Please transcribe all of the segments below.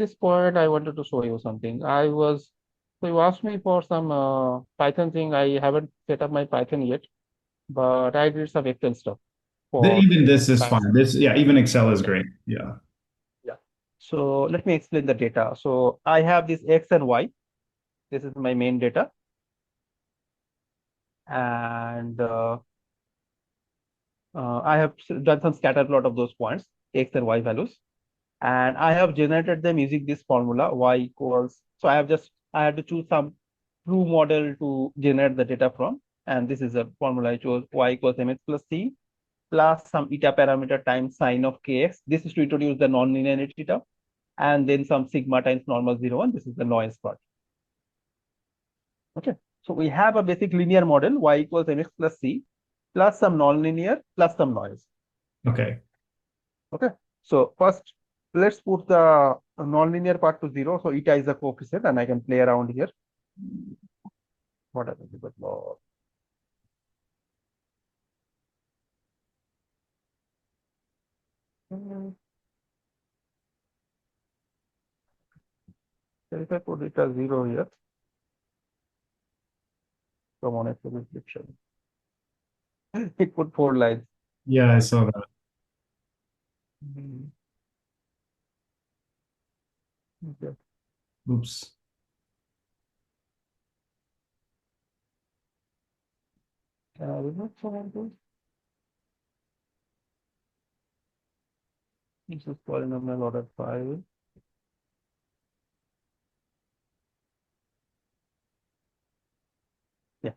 this point, I wanted to show you something. So you asked me for some Python thing. I haven't set up my Python yet, but I did some Excel stuff for Even this is Python. fine. This, yeah, even Excel is Yeah, great. Yeah. yeah. So let me explain the data. So I have this X and Y. This is my main data. And I have done some scatter plot of those points, X and Y values. And I have generated them using this formula, Y equals. So I had to choose some true model to generate the data from. And this is a formula I chose, Y equals mx plus c plus some eta parameter times sine of kx. This is to introduce the non-linearity term. And then some sigma times normal 0, 1. This is the noise part. Okay. So we have a basic linear model, Y equals mx plus c plus some non-linear plus some noise. Okay. Okay. So first, let's put the nonlinear part to 0. So eta is a coefficient, and I can play around here. What are the law? So if I put eta 0 here, come on, it's a reflection. It put 4 lines. Yeah, I saw that. Mhm. Okay. Oops. We not someone to this is polynomial order 5. Yeah.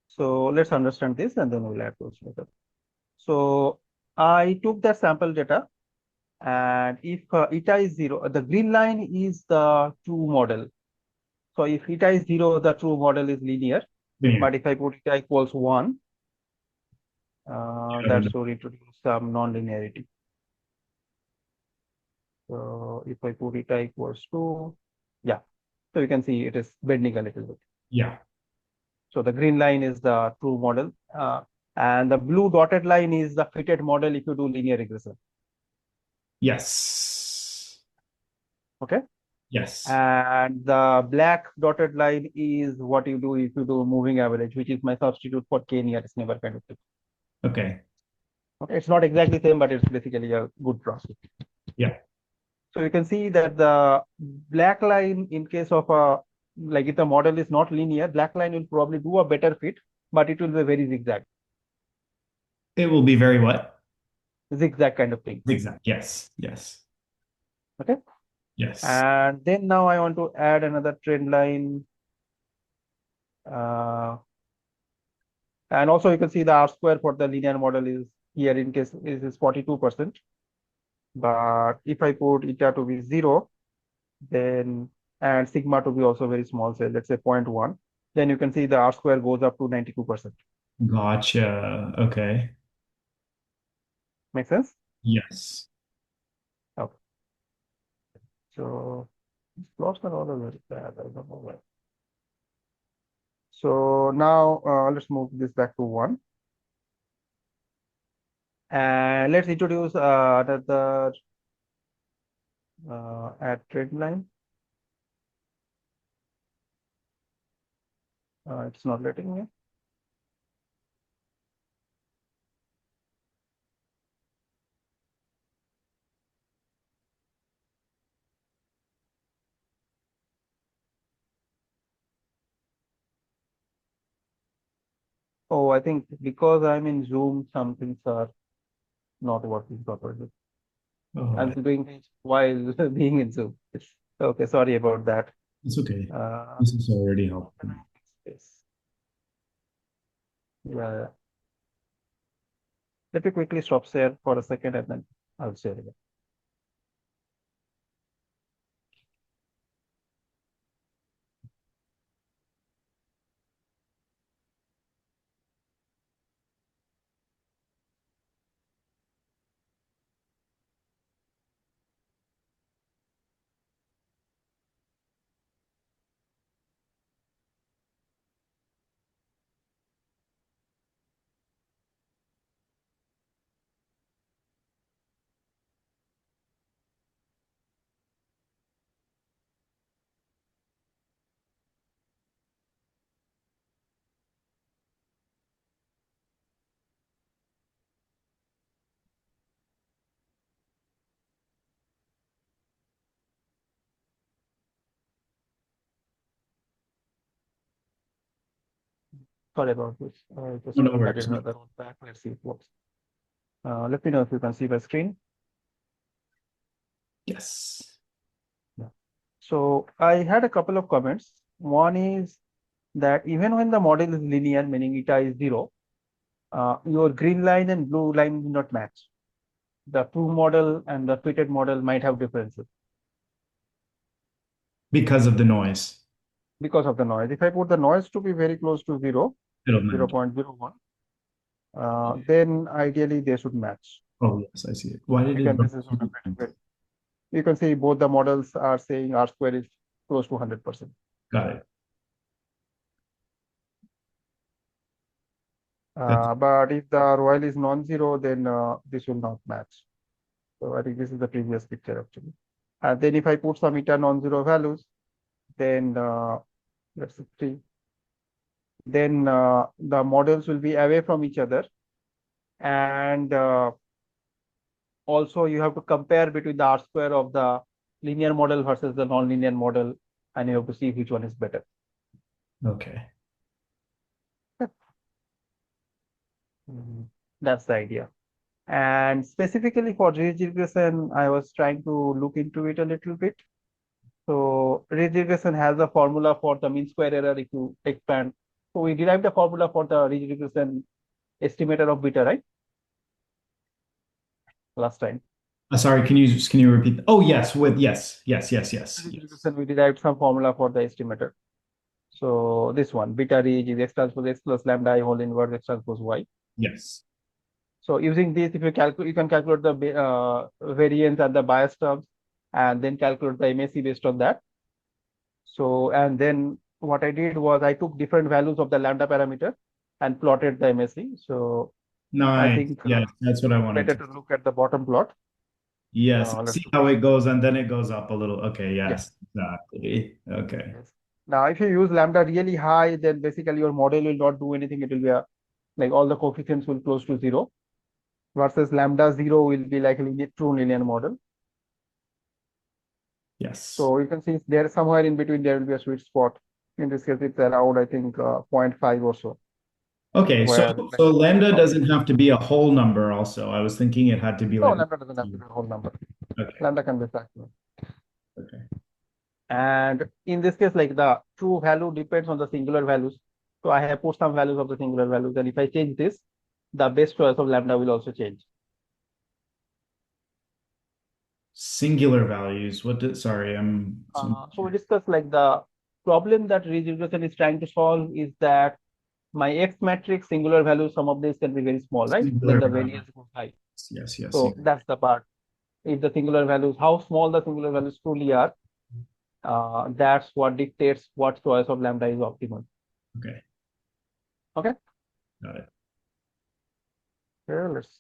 So let's understand this, and then we'll add those later. So I took the sample data. And if eta is 0, the green line is the true model. So if eta is 0, the true model is linear. Linear. But if I put eta equals 1, that Yeah. should introduce some non-linearity. So if I put eta equals 2, yeah. So you can see it is bending a little bit. Yeah. So the green line is the true model. And the blue dotted line is the fitted model if you do linear regression. Yes. Okay. Yes. And the black dotted line is what you do if you do moving average, which is my substitute for k nearest neighbor kind of thing. Okay. Okay, it's not exactly same, but it's basically a good process. Yeah. So you can see that the black line, in case of a like if the model is not linear, black line will probably do a better fit, but it will be very It will be very what? zigzag kind of thing. Zigzag. Yes. Yes. Okay, Yes. and then now I want to add another trend line, uh, and also you can see the R square for the linear model is here in case is 42%. But if I put eta to be 0, then and sigma to be also very small, say let's say 0.1, then you can see the R square goes up to 92%. Gotcha. Okay. Make sense? Yes. Okay. So these plots are all very bad. I don't know why. So now let's move this back to 1. And let's introduce another add trend line. It's not letting me. Oh, I think because I'm in Zoom, some things are not working properly. Oh, I'm doing this while being in Zoom. Okay, sorry about that. it's okay. Uh, This is already helpful. yes. Yeah, yeah. Let me quickly stop share for a second and then I'll share again. Sorry about this. I just No added worries. No. another one back. Let's see what. Let me know if you can see my screen. Yes. Yeah. So I had a couple of comments. One is that even when the model is linear, meaning eta is zero, your green line and blue line do not match. The true model and the fitted model might have differences Because of the noise. because of the noise. If I put the noise to be very close to zero, It'll zero match. point zero 0.01, then ideally they should match. Oh, yes, I see it. Why did it Again, look this is not a very, you can see both the models are saying R square is close to 100%. Got it. That's But if the ROI is non-zero, then this will not match. So I think this is the previous picture actually. And then if I put some eta non-zero values, then let's see, then the models will be away from each other. And also you have to compare between the R square of the linear model versus the non-linear model, and you have to see which one is better. okay. That's the idea. And specifically for ridge regression, I was trying to look into it a little bit. So ridge regression has a formula for the mean square error if you expand. So we derived the formula for the ridge regression estimator of beta, right? Last time. Sorry, can you repeat? Oh, yes, with yes. Ridge regression, we derived some formula for the estimator. So this one, beta ridge is x transpose x plus lambda I whole inverse x transpose y. Yes. So using this, if you calculate, you can calculate the variance and the bias terms, and then calculate the MAC based on that. So, and then what I did was I took different values of the lambda parameter and plotted the MAC. So I Nice. think Yes, that's what I wanted better to. to look at the bottom plot. Yes. Let's See look. how it goes, and then it goes up a little. Okay, Yeah. yes, exactly. Okay. Yes. Now, if you use lambda really high, then basically your model will not do anything. It will be like all the coefficients will close to zero, versus lambda zero will be like a true linear model. Yes. So you can see there somewhere in between there will be a sweet spot. In this case, it's around I think 0.5 or so. Okay, so Where like, so lambda doesn't have to be a whole number also. I was thinking it had to be no, like lambda doesn't have to be a whole number. okay, Lambda can be fractional. okay. And in this case, like the true value depends on the singular values. So I have put some values of the singular values, and if I change this, the best choice of lambda will also change. Singular values. What did sorry, I'm some So we discussed like the problem that ridge regression is trying to solve is that my X matrix singular values, some of these can be very small, right? Then singular the values. variance goes high. Yes, So that's the part. If the singular values, how small the singular values truly are, that's what dictates what choice of lambda is optimal. Okay. Okay. Got it. Here, let's